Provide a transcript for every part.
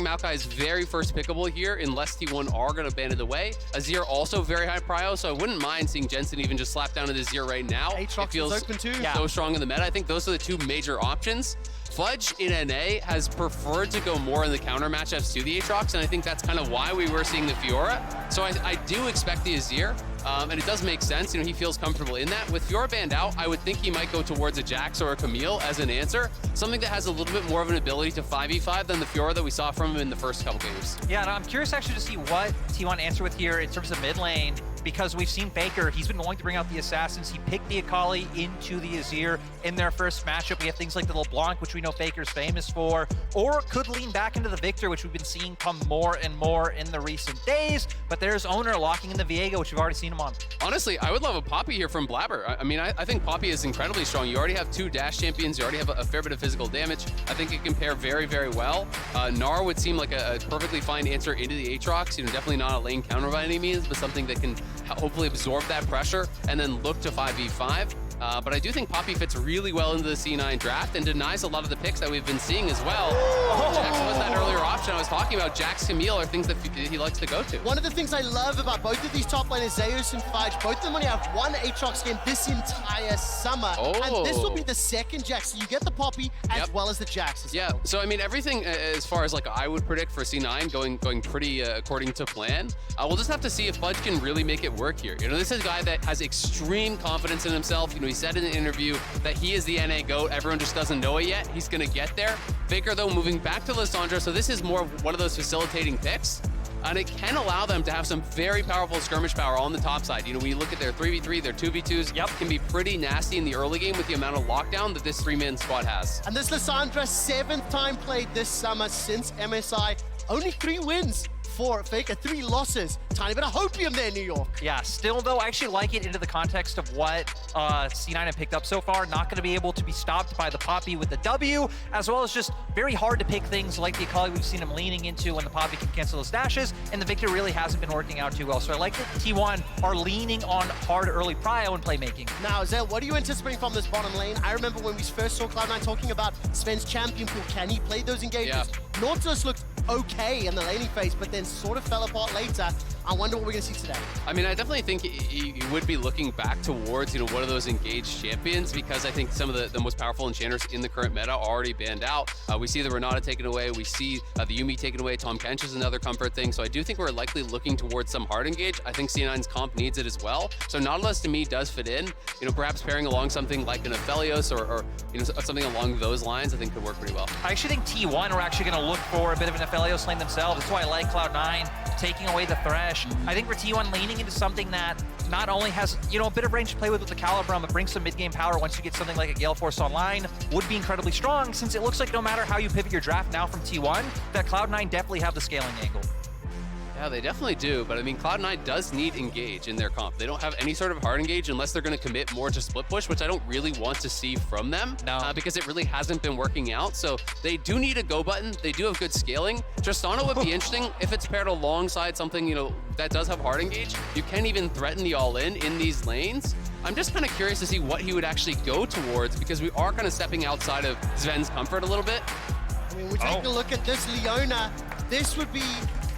Maokai is very first pickable here unless T1 are going to ban it away. Azir also very high prio, so I wouldn't mind seeing Jensen even just slap down at Azir right now. Aatrox feels open too. So strong in the meta. I think those are the two major options. Fudge in NA has preferred to go more in the counter matchups to the Aatrox, and I think that's kind of why we were seeing the Fiora. So I do expect the Azir, and it does make sense. You know, he feels comfortable in that. With Fiora banned out, I would think he might go towards a Jax or a Camille as an answer, something that has a little bit more of an ability to 5v5 than the Fiora that we saw from him in the first couple games. Yeah, and I'm curious actually to see what T1 answer with here in terms of mid lane, because we've seen Faker, he's been willing to bring out the Assassins. He picked the Akali into the Azir in their first matchup. We have things like the LeBlanc, which we know Faker's famous for, or could lean back into the Victor, which we've been seeing come more and more in the recent days. But there's Oner locking in the Viego, which we've already seen him on. Honestly, I would love a Poppy here from Blaber. I mean, I think Poppy is incredibly strong. You already have 2 dash champions. You already have a fair bit of physical damage. I think it can pair very, very well. Gnar would seem like a perfectly fine answer into the Aatrox. You know, definitely not a lane counter by any means, but something that can hopefully absorb that pressure and then look to 5v5. But I do think Poppy fits really well into the C9 draft and denies a lot of the picks that we've been seeing as well. Jax was that earlier option I was talking about. Jax, Camille are things that he likes to go to. One of the things I love about both of these top laners, Zeus and Fudge, both of them only have one Aatrox game this entire summer. And this will be the second Jax. So you get the Poppy as well as the Jax as well. So I mean, everything as far as like I would predict for C9 going pretty according to plan. We'll just have to see if Fudge can really make it work here. You know, this is a guy that has extreme confidence in himself. You know, he said in an interview that he is the NA GOAT. Everyone just doesn't know it yet. He's going to get there. Faker, though, moving back to Lissandra, so this is more of one of those facilitating picks. And it can allow them to have some very powerful skirmish power on the top side. You know, when you look at their 3v3, their 2v2s, can be pretty nasty in the early game with the amount of lockdown that this 3-man squad has. And this Lissandra, 7th time played this summer since MSI. Only 3 wins for Faker, 3 losses. Tiny bit of hopium there, New York. Yeah, still though, I actually like it into the context of what C9 have picked up so far. Not going to be able to be stopped by the Poppy with the W, as well as just very hard to pick things like the Akali we've seen him leaning into when the Poppy can cancel those dashes, and the Victor really hasn't been working out too well. So I like that T1 are leaning on hard early prio and playmaking. Now, Azael, what are you anticipating from this bottom lane? I remember when we first saw Cloud9 talking about Zven's champion pool. Can he play those engagements? Nautilus looked okay in the laning phase, but then sort of fell apart later. I wonder what we're going to see today. I mean, I definitely think he would be looking back towards, you know, one of those engaged champions, because I think some of the most powerful enchanters in the current meta are already banned out. We see the Renata taken away. We see the Yuumi taken away. Tom Kench is another comfort thing. So I do think we're likely looking towards some hard engage. I think C9's comp needs it as well. So Nautilus to me does fit in. You know, perhaps pairing along something like an Aphelios or you know, something along those lines, I think could work pretty well. I actually think T1 are actually going to look for a bit of an Aphelios lane themselves. That's why I like Cloud9 taking away the Thresh. I think for T1 leaning into something that not only has, you know, a bit of range to play with the Calibrum, but brings some mid-game power once you get something like a Gale Force online, would be incredibly strong, since it looks like no matter how you pivot your draft now from T1, that Cloud9 definitely have the scaling angle. Yeah, they definitely do, but I mean, Cloud9 does need engage in their comp. They don't have any sort of hard engage unless they're going to commit more to split push, which I don't really want to see from them, because it really hasn't been working out. So they do need a go button. They do have good scaling. Tristana would be interesting if it's paired alongside something, you know, that does have hard engage. You can even threaten the all-in these lanes. I'm just kind of curious to see what he would actually go towards, because we are kind of stepping outside of Zven's comfort a little bit. I mean, we're taking a look at this Leona. This would be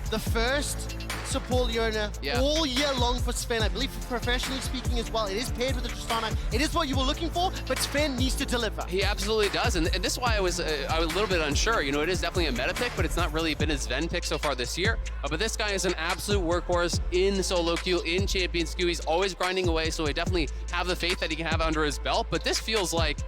the first support Leona all year long for Zven. I believe professionally speaking as well. It is paired with the Tristana. It is what you were looking for, but Zven needs to deliver. He absolutely does, and this is why I was a little bit unsure. You know, it is definitely a meta pick, but it's not really been a Zven pick so far this year. But this guy is an absolute workhorse in solo queue, in Champions queue. He's always grinding away, so I definitely have the faith that he can have under his belt. But this feels like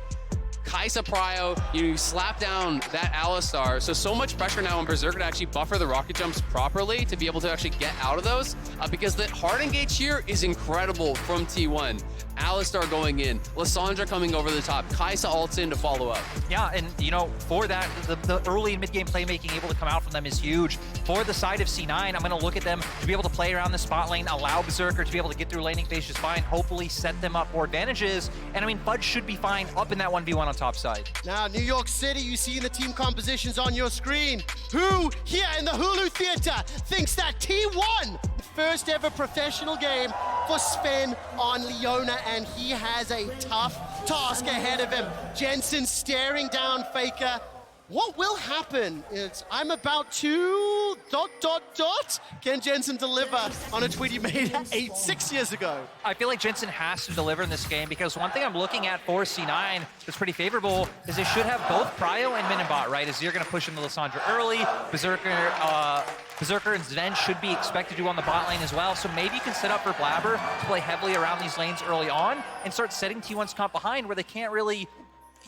Kaisa prio, you slap down that Alistar, so much pressure now on Berserker to actually buffer the rocket jumps properly to be able to actually get out of those, because the hard engage here is incredible from T1. Alistar going in, Lissandra coming over the top, Kaisa ults in to follow up. Yeah, and you know, for that, the early and mid-game playmaking able to come out from them is huge. For the side of C9, I'm going to look at them to be able to play around the spot lane, allow Berserker to be able to get through laning phase just fine, hopefully set them up for advantages, and I mean, Fudge should be fine up in that 1v1 on top side. Now, New York City, you see the team compositions on your screen. Who here in the Hulu Theater thinks that T1, first ever professional game for Zven on Leona, and he has a tough task ahead of him. Jensen staring down Faker. What will happen is I'm about to ... Can Jensen deliver on a tweet he made 6 years ago? I feel like Jensen has to deliver in this game because one thing I'm looking at for C9 that's pretty favorable is they should have both Prio and Min and Bot, right? Azir going to push into Lissandra early. Berserker and Zven should be expected to on the bot lane as well. So maybe you can set up for Blaber to play heavily around these lanes early on and start setting T1's comp behind where they can't really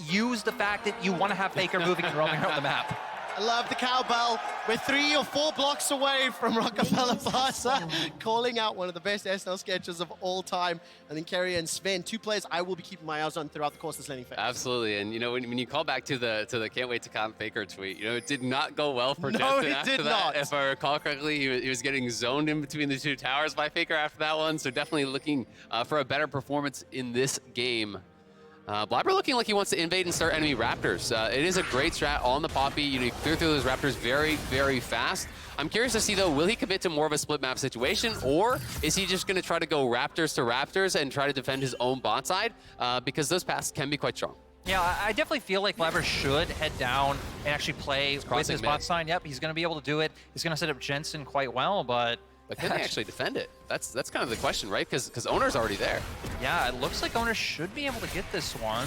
use the fact that you want to have Faker moving and roaming around the map. I love the cowbell. We're 3 or 4 blocks away from Rockefeller Plaza, calling out one of the best SNL sketches of all time. I think Keria and Zven, 2 players I will be keeping my eyes on throughout the course of this laning phase. Absolutely, and you know when you call back to the can't wait to comp Faker tweet, you know it did not go well for No, Jensen it after did that. not. If I recall correctly, he was getting zoned in between the 2 towers by Faker after that one. So definitely looking for a better performance in this game. Blaber looking like he wants to invade and start enemy Raptors. It is a great strat on the Poppy. You clear through those Raptors very, very fast. I'm curious to see, though, will he commit to more of a split map situation, or is he just going to try to go Raptors to Raptors and try to defend his own bot side? Because those paths can be quite strong. Yeah, I definitely feel like Blaber should head down and actually play with his bot side. Yep, he's going to be able to do it. He's going to set up Jensen quite well, but can they actually defend it? That's kind of the question, right? Because Oner's already there. Yeah, it looks like Oner should be able to get this one.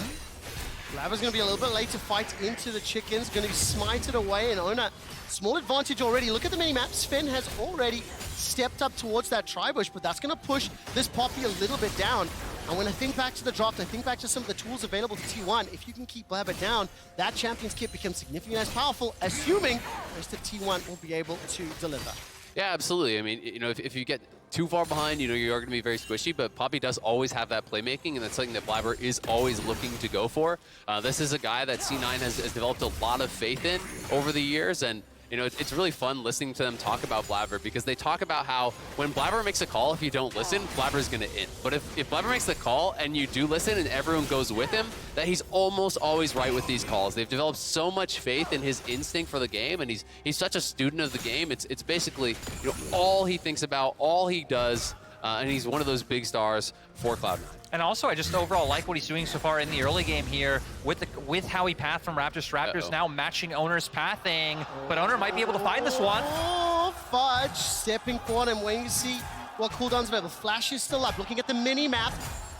Blaber's going to be a little bit late to fight into the chickens, going to be smited away, and Oner, small advantage already. Look at the mini-map. Zven has already stepped up towards that tri-bush, but that's going to push this Poppy a little bit down. And when I think back to the draft, I think back to some of the tools available to T1. If you can keep Blaber down, that Champions Kit becomes significantly less powerful, assuming the rest of T1 will be able to deliver. Yeah, absolutely. I mean, you know, if you get too far behind, you know, you are going to be very squishy, but Poppy does always have that playmaking, and that's something that Blaber is always looking to go for. This is a guy that C9 has developed a lot of faith in over the years, and you know, it's really fun listening to them talk about Blaber because they talk about how when Blaber makes a call, if you don't listen, Blaber's going to end. But if Blaber makes the call and you do listen and everyone goes with him, that he's almost always right with these calls. They've developed so much faith in his instinct for the game, and he's such a student of the game. It's basically, you know, all he thinks about, all he does, and he's one of those big stars for Cloud9. And also, I just overall like what he's doing so far in the early game here with how he pathed from Raptors to Raptors, now matching Oner's pathing. But Oner might be able to find this one. Oh, Fudge stepping forward and waiting to see what cooldown's available. Flash is still up, looking at the mini-map.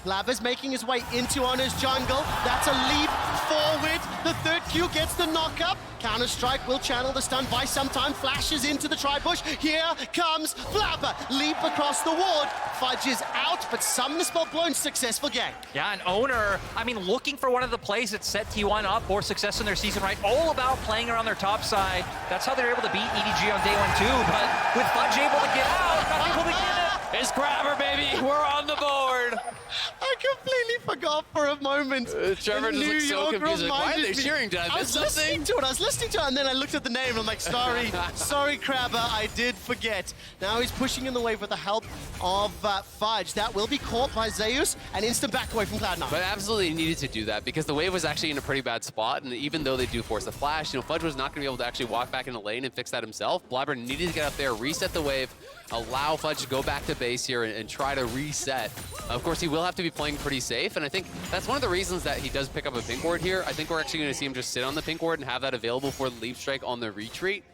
Blaber's making his way into Oner's jungle. That's a leap forward. The third Q gets the knock-up. Counter-Strike will channel the stun by some time. Flashes into the tri-bush. Here comes Blaber. Leap across the ward. Fudge is out, but some spell blown. Successful game. Yeah, and Oner, I mean, looking for one of the plays that set T1 up for success in their season, right? All about playing around their top side. That's how they're able to beat EDG on day 1, too. But with Fudge able to get out, not able to get it. It's Grabber, baby. We're on the board. I completely forgot for a moment. Trevor just looks so confused. Like, why are they cheering? Did I miss something? I was listening to it, and then I looked at the name, and I'm like, sorry, sorry, Crabber, I did forget. Now he's pushing in the wave with the help of Fudge. That will be caught by Zeus, and instant back away from Cloud9. But absolutely needed to do that because the wave was actually in a pretty bad spot, and even though they do force a flash, you know, Fudge was not going to be able to actually walk back in the lane and fix that himself. Blaber needed to get up there, reset the wave, allow Fudge to go back to base here and try to reset. Of course, he will have to be playing pretty safe, and I think that's one of the reasons that he does pick up a pink ward here. I think we're actually going to see him just sit on the pink ward and have that available for the leap strike on the retreat,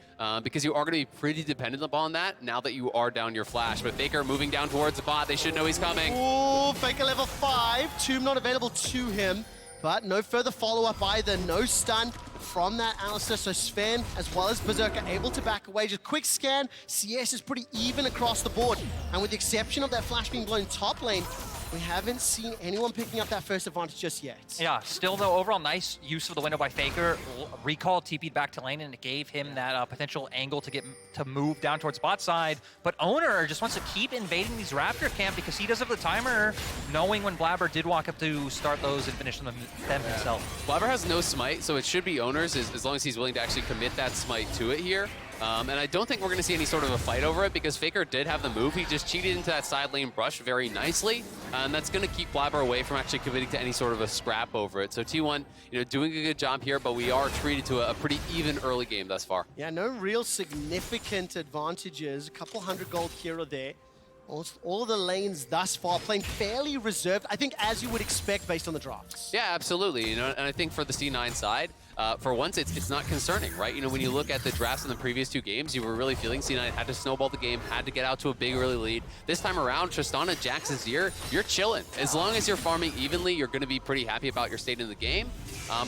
because you are going to be pretty dependent upon that now that you are down your flash. But Faker moving down towards the bot, they should know he's coming. Ooh, Faker level 5, Tomb not available to him, but no further follow-up either, no stun from that Alistar, so Zven as well as Berserker able to back away. Just quick scan, CS is pretty even across the board, and with the exception of that flash being blown top lane, we haven't seen anyone picking up that first advantage just yet. Yeah, still though, overall nice use of the window by Faker. Recall TP'd back to lane and it gave him that potential angle to move down towards bot side. But Oner just wants to keep invading these Raptor camp because he does have the timer, knowing when Blaber did walk up to start those and finish them himself. Blaber has no smite, so it should be Oner's as long as he's willing to actually commit that smite to it here. And I don't think we're going to see any sort of a fight over it because Faker did have the move. He just cheated into that side lane brush very nicely. And that's going to keep Blaber away from actually committing to any sort of a scrap over it. So T1, you know, doing a good job here, but we are treated to a pretty even early game thus far. Yeah, no real significant advantages. A couple hundred gold here or there. All of the lanes thus far playing fairly reserved, I think, as you would expect based on the drafts. Yeah, absolutely. You know, and I think for the C9 side, for once, it's not concerning, right? You know, when you look at the drafts in the previous 2 games, you were really feeling C9 had to snowball the game, had to get out to a big early lead. This time around, Tristana, Jax, Azir, you're chilling. As long as you're farming evenly, you're going to be pretty happy about your state in the game.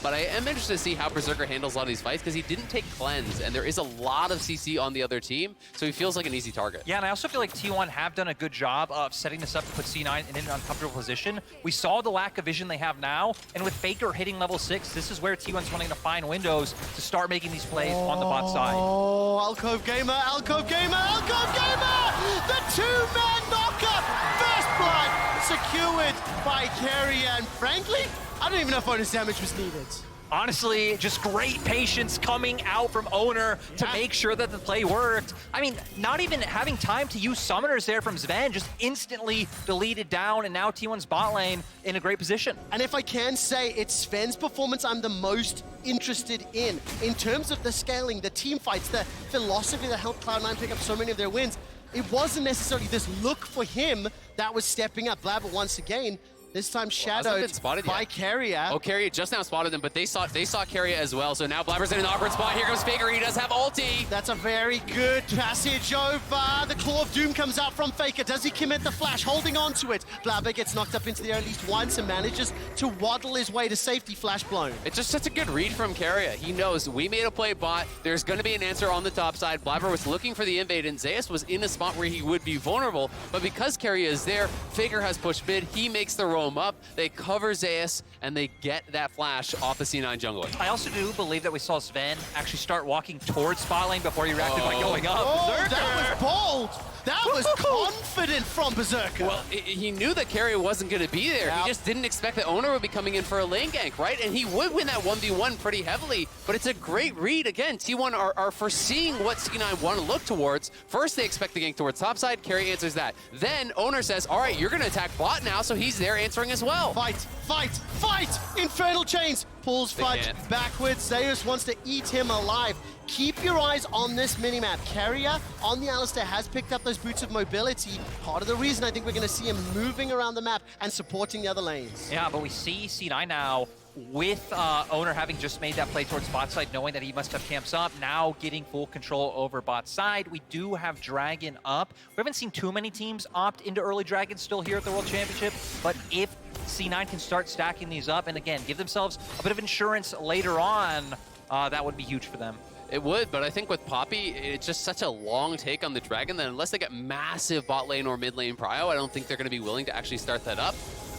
But I am interested to see how Berserker handles a lot of these fights because he didn't take cleanse, and there is a lot of CC on the other team, so he feels like an easy target. Yeah, and I also feel like T1 have done a good job of setting this up to put C9 in an uncomfortable position. We saw the lack of vision they have now, and with Faker hitting level 6, this is where T1's wanting to find windows to start making these plays on the bot side. Oh, Alcove Gamer, Alcove Gamer, Alcove Gamer! The 2-man knockup! First blood secured by Keria, and frankly, I don't even know if bonus damage was needed. Honestly, just great patience coming out from Oner to make sure that the play worked. I mean, not even having time to use summoners there from Zven, just instantly deleted down, and now T1's bot lane in a great position. And if I can say, it's Sven's performance I'm the most interested in terms of the scaling, the team fights, the philosophy that helped Cloud9 pick up so many of their wins. It wasn't necessarily this look for him that was stepping up. Blaber once again, this time shadowed by Keria. Oh, Keria just now spotted him, but they saw Keria as well. So now Blaber's in an awkward spot. Here comes Faker. He does have ulti. That's a very good passage over. The Claw of Doom comes out from Faker. Does he commit the flash? Holding on to it. Blaber gets knocked up into the air at least once and manages to waddle his way to safety. Flash blown. It's just such a good read from Keria. He knows we made a play bot. There's going to be an answer on the top side. Blaber was looking for the invade, and Zeus was in a spot where he would be vulnerable. But because Keria is there, Faker has pushed mid. He makes the roam up. They cover Zeus, and they get that flash off the C9 jungler. I also do believe that we saw Zven actually start walking towards spot lane before he reacted by going up. Oh, that was bold! That was confident from Berserker. Well, he knew that Keria wasn't going to be there. Yep. He just didn't expect that Oner would be coming in for a lane gank, right? And he would win that 1v1 pretty heavily, but it's a great read. Again, T1 are foreseeing what C9 want to look towards. First, they expect the gank towards topside. Keria answers that. Then Oner says, all right, you're going to attack bot now, so he's there answering as well. Fight, fight, fight! Infernal Chains pulls Fudge backwards. Zeus wants to eat him alive. Keep your eyes on this minimap. Keria on the Alistar has picked up those boots of mobility. Part of the reason I think we're going to see him moving around the map and supporting the other lanes. Yeah, but we see C9 now with Oner having just made that play towards bot side, knowing that he must have camps up, now getting full control over bot side. We do have Dragon up. We haven't seen too many teams opt into early Dragon still here at the World Championship, but if C9 can start stacking these up and again, give themselves a bit of insurance later on, that would be huge for them. It would, but I think with Poppy, it's just such a long take on the Dragon that unless they get massive bot lane or mid lane prio, I don't think they're going to be willing to actually start that up.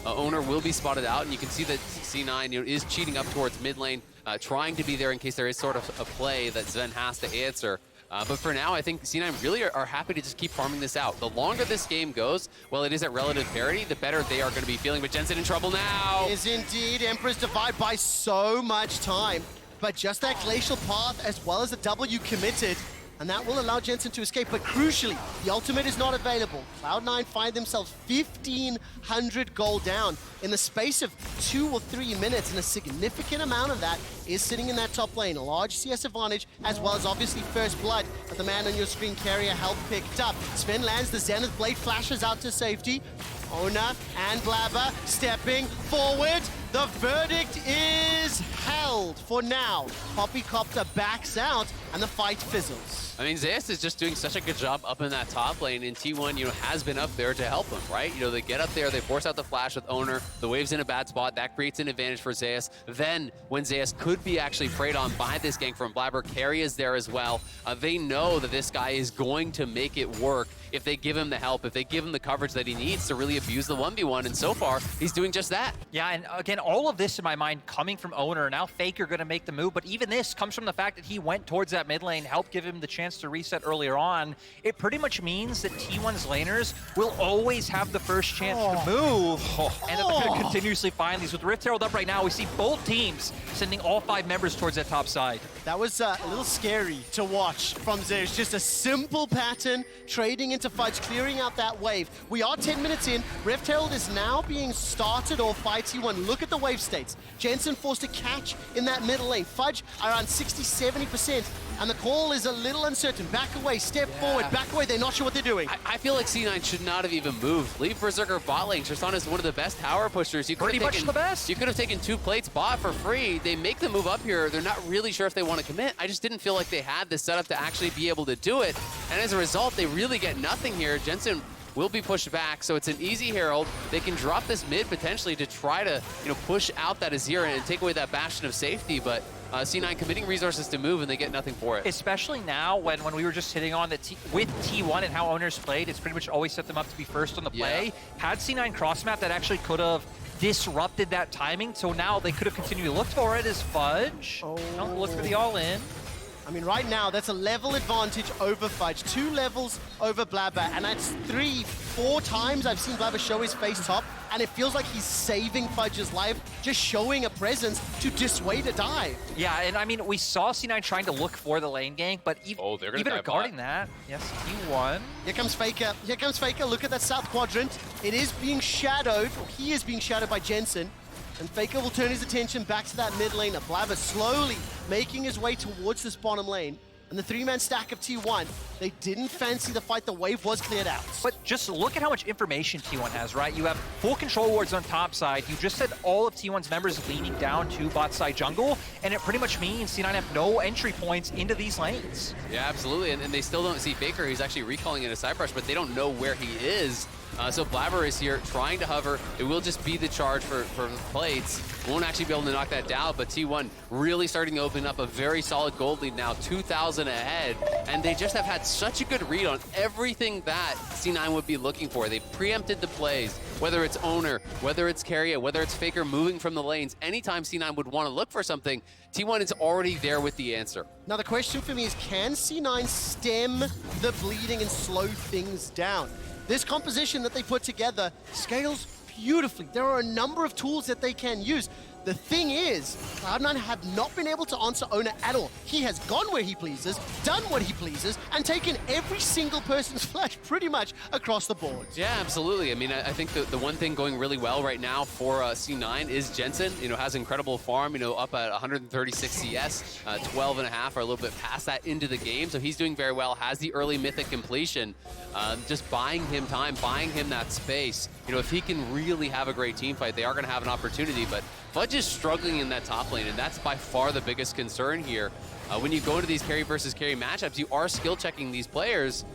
Oner will be spotted out, and you can see that C9 is cheating up towards mid lane, trying to be there in case there is sort of a play that Zven has to answer. But for now, I think C9 really are happy to just keep farming this out. The longer this game goes, while it is at relative parity, the better they are going to be feeling. But Jensen in trouble now. Is indeed. Emperor's Divide by so much time. But just that Glacial Path as well as the W committed, and that will allow Jensen to escape. But crucially, the ultimate is not available. Cloud9 find themselves 1,500 gold down in the space of 2 or 3 minutes, and a significant amount of that is sitting in that top lane. A large CS advantage, as well as obviously first blood. But the man on your screen, Keria, help picked up. Zven lands, the Zenith Blade flashes out to safety. Oner and Blaber stepping forward. The verdict is held for now. Poppycopter backs out, and the fight fizzles. I mean, Zeus is just doing such a good job up in that top lane, and T1, has been up there to help him, right? They get up there, they force out the flash with Oner, the wave's in a bad spot, that creates an advantage for Zeus. Then, when Zeus could be actually preyed on by this gank from Blaber, Keria is there as well. They know that this guy is going to make it work if they give him the help, if they give him the coverage that he needs to really abuse the 1v1, and so far, he's doing just that. Yeah, and again, all of this in my mind coming from Oner. Now Faker going to make the move, but even this comes from the fact that he went towards that mid lane, helped give him the chance to reset earlier on. It pretty much means that T1's laners will always have the first chance to move, and that they're going to continuously find these. With Rift Herald up right now, we see both teams sending all 5 members towards that top side. That was a little scary to watch from Zeus. Just a simple pattern, trading into Fudge, clearing out that wave. We are 10 minutes in. Rift Herald is now being started off by T1. Look at the wave states. Jensen forced to catch in that middle lane. Fudge around 60-70%. and the call is a little uncertain. Back away, step forward, back away. They're not sure what they're doing. I feel like C9 should not have even moved. Leave Berserker bot lane. Tristana is one of the best tower pushers. You could Pretty much the best. You could have taken 2 plates bot for free. They make the move up here. They're not really sure if they want to commit. I just didn't feel like they had the setup to actually be able to do it. And as a result, they really get nothing here. Jensen will be pushed back, so it's an easy Herald. They can drop this mid potentially to try to, push out that Azir and take away that bastion of safety, but C9 committing resources to move and they get nothing for it. Especially now when we were just hitting on with T1 and how Oner's played, it's pretty much always set them up to be first on the play. Had C9 cross-map, that actually could have disrupted that timing, so now they could have continued to look for it as Fudge. Look for the all-in. I mean, right now, that's a level advantage over Fudge. 2 levels over Blaber, and that's 3, 4 times I've seen Blaber show his face top, and it feels like he's saving Fudge's life, just showing a presence to dissuade a dive. Yeah, and I mean, we saw C9 trying to look for the lane gank, but even regarding that, yes, T1. Here comes Faker. Here comes Faker. Look at that south quadrant. It is being shadowed, or he is being shadowed by Jensen. And Faker will turn his attention back to that mid lane. Blaber slowly making his way towards this bottom lane. And the 3-man stack of T1, they didn't fancy the fight. The wave was cleared out. But just look at how much information T1 has, right? You have full control wards on top side. You just said all of T1's members leaning down to bot side jungle, and it pretty much means C9 have no entry points into these lanes. Yeah, absolutely. And they still don't see Faker. He's actually recalling in a side brush, but they don't know where he is. So Blaber is here trying to hover. It will just be the charge for plates. Won't actually be able to knock that down, but T1 really starting to open up a very solid gold lead now, 2,000 ahead. And they just have had such a good read on everything that C9 would be looking for. They preempted the plays, whether it's Oner, whether it's Keria, whether it's Faker moving from the lanes. Anytime C9 would want to look for something, T1 is already there with the answer. Now the question for me is, can C9 stem the bleeding and slow things down? This composition that they put together scales beautifully. There are a number of tools that they can use. The thing is, Cloud9 have not been able to answer Oner at all. He has gone where he pleases, done what he pleases, and taken every single person's flesh pretty much across the board. Yeah, absolutely. I mean, I think the one thing going really well right now for C9 is Jensen, has incredible farm, up at 136 CS, 12 and a half or a little bit past that into the game. So he's doing very well, has the early mythic completion, just buying him time, buying him that space. If he can really have a great team fight, they are going to have an opportunity, but Fudge is struggling in that top lane, and that's by far the biggest concern here. When you go into these carry versus carry matchups, you are skill checking these players,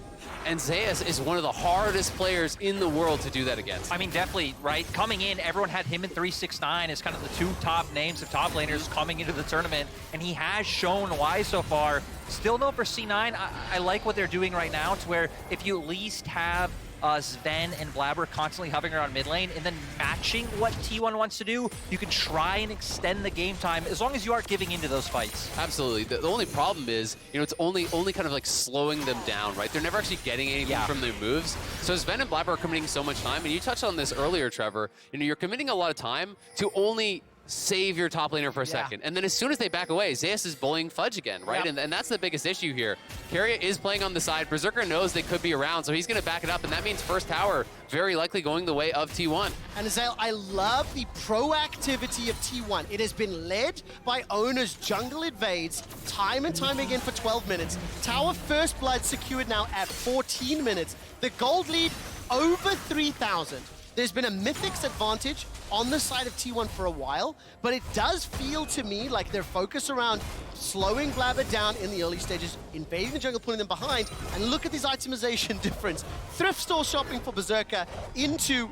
and Zeus is one of the hardest players in the world to do that against. I mean, definitely, right? Coming in, everyone had him and 369 as kind of the 2 top names of top laners coming into the tournament, and he has shown why so far. Still no for C9. I like what they're doing right now. It's where if you at least have Zven and Blaber constantly hovering around mid lane and then matching what T1 wants to do, you can try and extend the game time as long as you aren't giving into those fights. Absolutely. The only problem is, it's only kind of like slowing them down, right? They're never actually getting anything from their moves. So Zven and Blaber are committing so much time, and you touched on this earlier, Trevor. You're committing a lot of time to only save your top laner for a second. And then as soon as they back away, Zeus is bullying Fudge again, right? And that's the biggest issue here. Keria is playing on the side. Berserker knows they could be around, so he's going to back it up, and that means first tower very likely going the way of T1. And Azael, I love the proactivity of T1. It has been led by Oner's jungle invades time and time again for 12 minutes. Tower first blood secured now at 14 minutes. The gold lead over 3,000. There's been a Mythic's advantage on the side of T1 for a while, but it does feel to me like their focus around slowing Blaber down in the early stages, invading the jungle, putting them behind, and look at this itemization difference. Thrift store shopping for Berserker into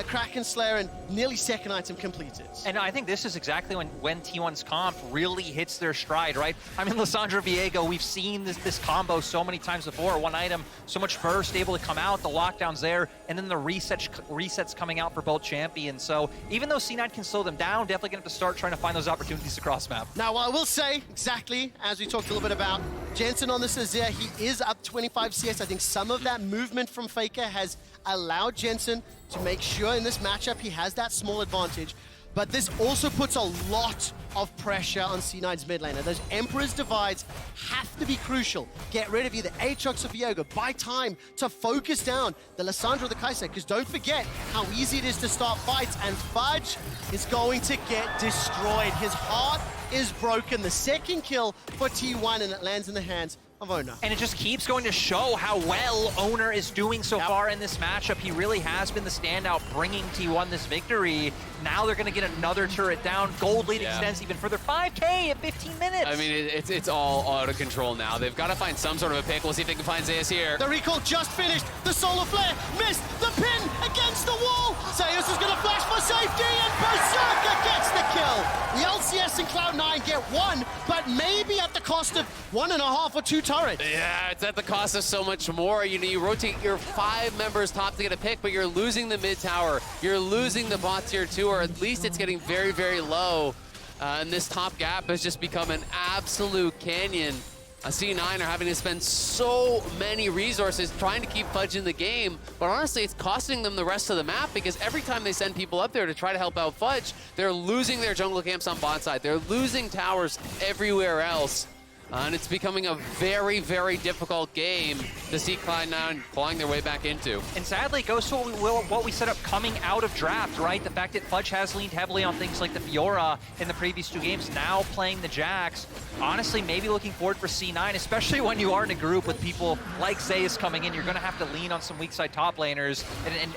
Kraken Slayer, and nearly second item completed. And I think this is exactly when T1's comp really hits their stride, right? I mean, Lissandra, Viego, we've seen this combo so many times before. One item, so much burst able to come out, the lockdowns there, and then the resets coming out for both champions. So even though C9 can slow them down, definitely going to have to start trying to find those opportunities across map. Now, I will say, exactly as we talked a little bit about, Jensen on this Azir, he is up 25 CS. I think some of that movement from Faker has allowed Jensen to make sure in this matchup he has that small advantage. But this also puts a lot of pressure on C9's mid laner. Those Emperor's divides have to be crucial. Get rid of either Aatrox or Viego. Buy time to focus down the Lissandra or the Kaisa, because don't forget how easy it is to start fights, and Fudge is going to get destroyed. His heart is broken. The second kill for T1, and it lands in the hands of Oner. And it just keeps going to show how well Oner is doing so far in this matchup. He really has been the standout, bringing T1 this victory. Now they're going to get another turret down. Gold lead extends even further. 5K in 15 minutes. I mean, it's all out of control now. They've got to find some sort of a pick. We'll see if they can find Zeus here. The recall just finished. The solar flare missed. The pin against the wall. Zeus is going to flash for safety, and Berserker gets the kill. The LCS and Cloud9 get one, but maybe at the cost of 1.5 or 2 turrets. Yeah, it's at the cost of so much more. You know, you rotate your 5 members top to get a pick, but you're losing the mid tower. You're losing the bot tier 2, or at least it's getting very, very low. And this top gap has just become an absolute canyon. C9 are having to spend so many resources trying to keep Fudge in the game, but honestly, it's costing them the rest of the map, because every time they send people up there to try to help out Fudge, they're losing their jungle camps on bot side. They're losing towers everywhere else. And it's becoming a very, very difficult game to see Cloud9 clawing their way back into. And sadly, it goes to what we set up coming out of draft, right? The fact that Fudge has leaned heavily on things like the Fiora in the previous 2 games, now playing the Jax. Honestly, maybe looking forward for C9, especially when you are in a group with people like Zeus coming in. You're going to have to lean on some weak side top laners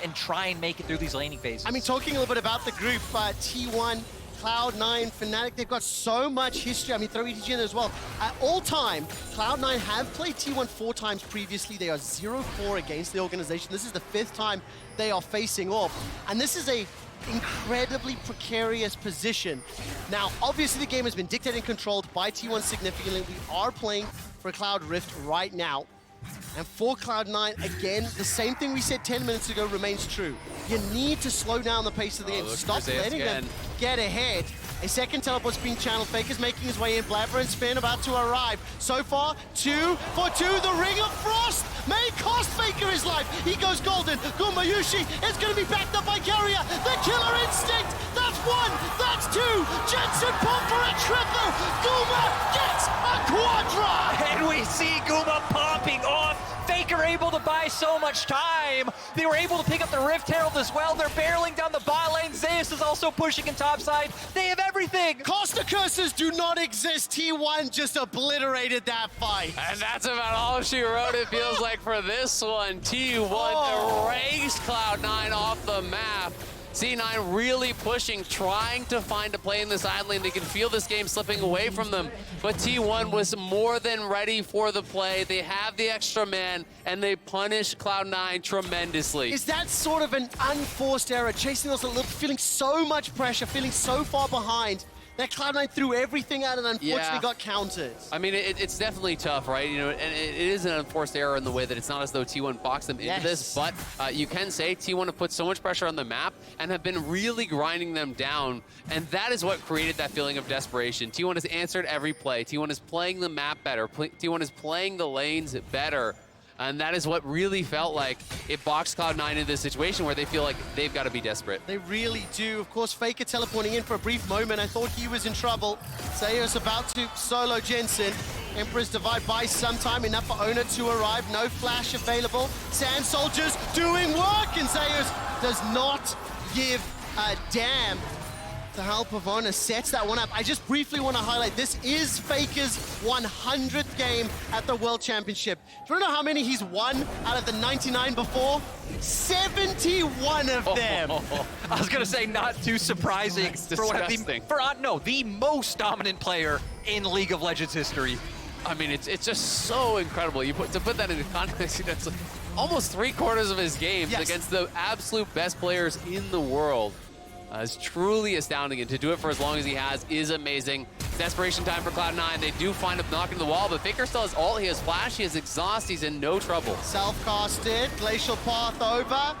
and try and make it through these laning phases. I mean, talking a little bit about the group, T1, Cloud9, Fnatic, they've got so much history. I mean, throw ETG in as well. At all time, Cloud9 have played T1 4 times previously. They are 0-4 against the organization. This is the 5th time they are facing off. And this is a incredibly precarious position. Now, obviously the game has been dictated and controlled by T1 significantly. We are playing for a Cloud Rift right now. And for Cloud9, again, the same thing we said 10 minutes ago remains true. You need to slow down the pace of the game. Stop letting them get ahead. A second teleport's being channeled. Faker's making his way in. Blaber and Zven about to arrive. So far, 2 for 2. The Ring of Frost may cost Faker his life. He goes golden. Gumayusi is going to be backed up by Keria. The Killer Instinct. That's 1. That's 2. Jensen pump for a triple. Guma gets a quadra. And we see Guma popping off. Faker able to buy so much time. They were able to pick up the Rift Herald as well. They're barreling down the bot lane. Zeus is also pushing in topside. They have everything. Costa curses do not exist. T1 just obliterated that fight. And that's about all she wrote, it feels like, for this one. T1 erased Cloud9 off the map. C9 really pushing, trying to find a play in this side lane. They can feel this game slipping away from them. But T1 was more than ready for the play. They have the extra man, and they punish Cloud9 tremendously. Is that sort of an unforced error? Chasing us a little, feeling so much pressure, feeling so far behind, that Cloud9 threw everything out and unfortunately got countered. I mean, it's definitely tough, right? You know, and it is an unforced error in the way that it's not as though T1 boxed them into this, but you can say T1 have put so much pressure on the map and have been really grinding them down, and that is what created that feeling of desperation. T1 has answered every play. T1 is playing the map better. T1 is playing the lanes better. And that is what really felt like it boxed Cloud9 into this situation where they feel like they've got to be desperate. They really do. Of course, Faker teleporting in for a brief moment. I thought he was in trouble. Zeus about to solo Jensen. Emperor's Divide buys some time, enough for Oner to arrive. No flash available. Sand Soldiers doing work, and Zeus does not give a damn. The help of Oner sets that one up. I just briefly want to highlight, this is Faker's 100th game at the World Championship. Do you know how many he's won out of the 99 before? 71 of them. I was going to say, not too surprising for the most dominant player in League of Legends history. I mean, it's just so incredible. To put that into context, that's like almost 3/4 of his games against the absolute best players in the world. It's truly astounding, and to do it for as long as he has is amazing. Desperation time for Cloud9. They do find him knocking the wall, but Faker still has ult, he has flash, he has exhaust, he's in no trouble. Self-casted, glacial path over.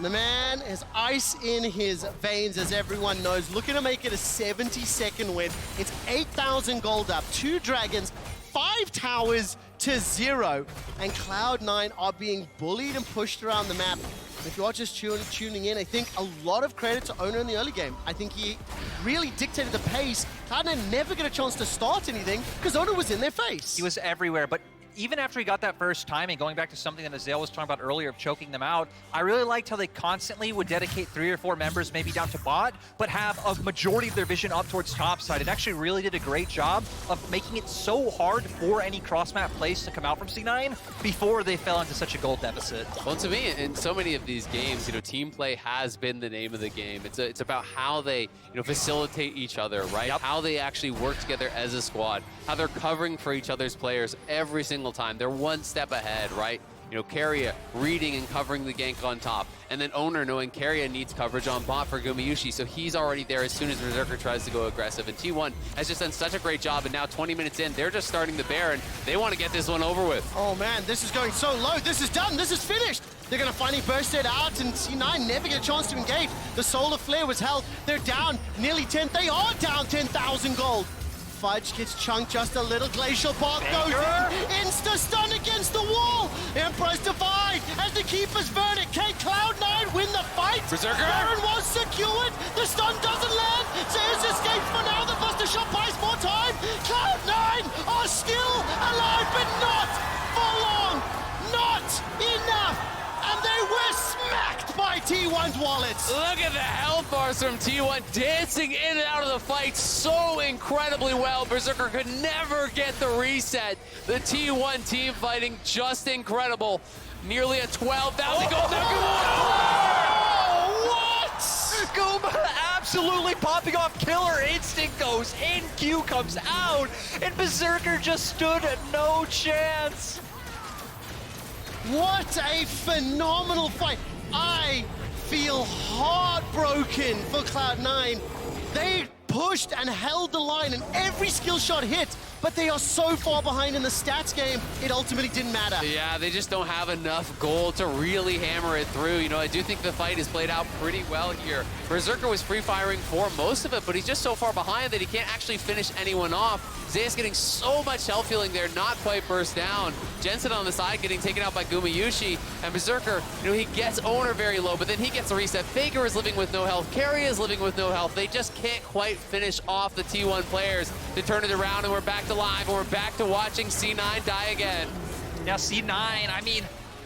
The man has ice in his veins, as everyone knows. Looking to make it a 70-second win. It's 8,000 gold up, 2 dragons, 5 towers to 0. And Cloud9 are being bullied and pushed around the map. If you are just tuning in, I think a lot of credit to Oner in the early game. I think he really dictated the pace. Cloud9 never get a chance to start anything because Oner was in their face. He was everywhere, but even after he got that first timing, going back to something that Azael was talking about earlier of choking them out, I really liked how they constantly would dedicate 3 or 4 members maybe down to bot, but have a majority of their vision up towards top side. It actually really did a great job of making it so hard for any cross-map plays to come out from C9 before they fell into such a gold deficit. Well, to me, in so many of these games, team play has been the name of the game. It's about how they, facilitate each other, right? Yep. How they actually work together as a squad, how they're covering for each other's players every single time. They're one step ahead, right? Keria reading and covering the gank on top. And then Oner knowing Keria needs coverage on bot for Gumayusi, so he's already there as soon as Berserker tries to go aggressive. And T1 has just done such a great job, and now 20 minutes in, they're just starting the Baron. They want to get this one over with. Oh man, this is going so low. This is done. This is finished. They're going to finally burst it out, and C9 never get a chance to engage. The Solar Flare was held. They're down nearly 10. They are down 10,000 gold. Fudge gets chunked just a little. Glacial Path goes in. Insta-stun against the wall. Emperor's Divide as the Keeper's Verdict. Can Cloud9 win the fight? Berserker! Baron was secured. The stun doesn't land. Zeus escapes for now. The Buster Shot buys more time. Cloud9 are still alive, but not for long. Not enough. And they were smacked by T1's wallets. Look at the health bars from T1 dancing in and out of the fight so incredibly well. Berserker could never get the reset. The T1 team fighting just incredible. Nearly a 12,000 gold. What? Guma absolutely popping off. Killer Instinct goes in. Q comes out. And Berserker just stood no chance. What a phenomenal fight. I feel heartbroken for Cloud9. They pushed and held the line and every skill shot hit, but they are so far behind in the stats game, it ultimately didn't matter. Yeah, they just don't have enough gold to really hammer it through. I do think the fight is played out pretty well here. Berserker was free firing for most of it, but he's just so far behind that he can't actually finish anyone off. Zeus getting so much health healing there, not quite burst down. Jensen on the side getting taken out by Gumayusi, and Berserker, he gets Oner very low, but then he gets a reset. Faker is living with no health. Keria is living with no health. They just can't quite finish off the T1 players to turn it around, and we're back to live, and we're back to watching C9 die again. Now C9, I mean,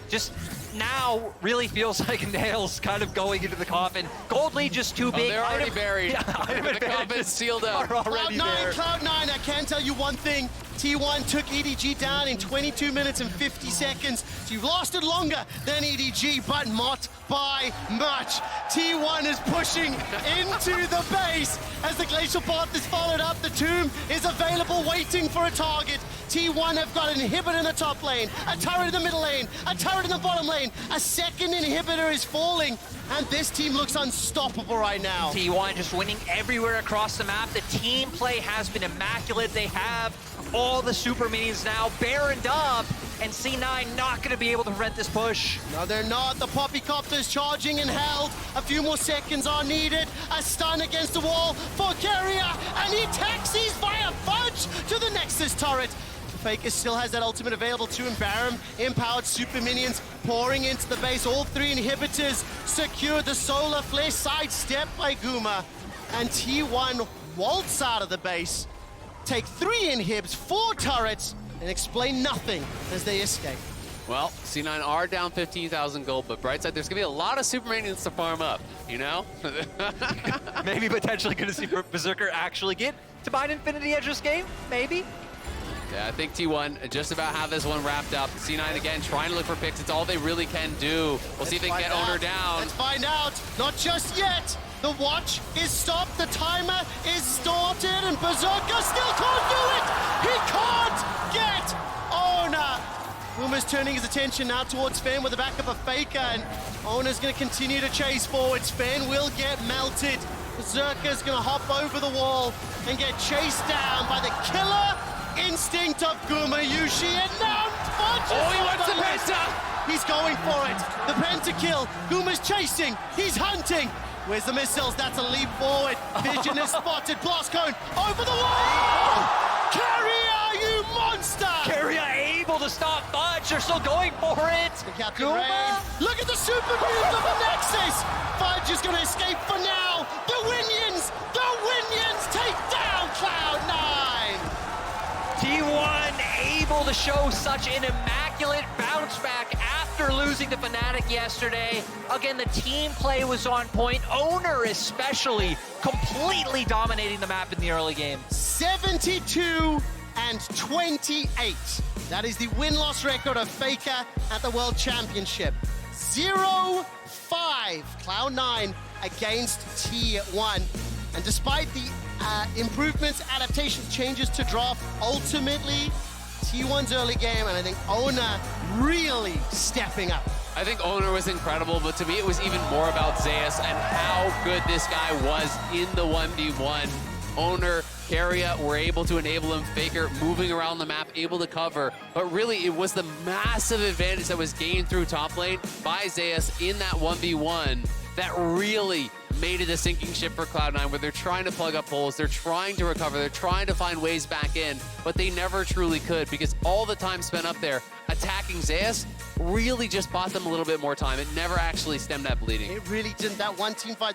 just now really feels like nails kind of going into the coffin. Gold lead just too big. They're already buried. Yeah, the coffin's sealed up. Cloud9, I can tell you one thing. T1 took EDG down in 22 minutes and 50 seconds. So you've lasted longer than EDG, but not by much. T1 is pushing into the base as the Glacial Path is followed up. The Tomb is available, waiting for a target. T1 have got an inhibitor in the top lane, a turret in the middle lane, a turret in the bottom lane. A second inhibitor is falling, and this team looks unstoppable right now. T1 just winning everywhere across the map. The team play has been immaculate. They have all the super minions now baroned up, and C9 not going to be able to prevent this push. No, they're not. The Poppycopter's charging and held. A few more seconds are needed. A stun against the wall for Keria, and he taxis via Fudge to the Nexus turret. Faker still has that ultimate available to him. Baron, empowered super minions pouring into the base. All 3 inhibitors secure. The Solar Flare sidestepped by Guma. And T1 waltz out of the base, take 3 inhibs, 4 turrets, and explain nothing as they escape. Well, C9 are down 15,000 gold, but bright side, there's going to be a lot of super minions to farm up, Maybe potentially going to see Berserker actually get to buy an Infinity Edge this game, maybe. Yeah, I think T1 just about have this one wrapped up. C9 again trying to look for picks. It's all they really can do. We'll see if they can get Oner down. Let's find out. Not just yet. The watch is stopped. The timer is started, and Berserker still can't do it. He can't get Oner. Uma's turning his attention now towards Zven with the backup of Faker, and Oner's going to continue to chase forward. Zven will get melted. Berserker's going to hop over the wall and get chased down by the killer instinct of Gumayusi, and now Fudge he wants the penta! He's going for it. The pentakill. Guma's chasing. He's hunting. Where's the missiles? That's a leap forward. Vision is spotted. Blast cone over the wall. Keria, you monster! Keria able to stop Fudge. They're still going for it. Guma. Look at the super move of the Nexus. Fudge is going to escape for now. The Winions take down Cloud9. T1 able to show such an immaculate bounce back after losing to Fnatic yesterday. Again, the team play was on point. Oner especially completely dominating the map in the early game. 72 and 28. That is the win-loss record of Faker at the World Championship. 0-5 Cloud9 against T1. And despite the improvements, adaptations, changes to draft, ultimately T1's early game, and I think Oner really stepping up. I think Oner was incredible, but to me it was even more about Zeus and how good this guy was in the 1v1. Oner, Keria were able to enable him, Faker moving around the map, able to cover, but really it was the massive advantage that was gained through top lane by Zeus in that 1v1 that really made it a sinking ship for Cloud9, where they're trying to plug up holes, they're trying to recover, they're trying to find ways back in, but they never truly could, because all the time spent up there attacking Zeus really just bought them a little bit more time. It never actually stemmed that bleeding. It really didn't. That one team fight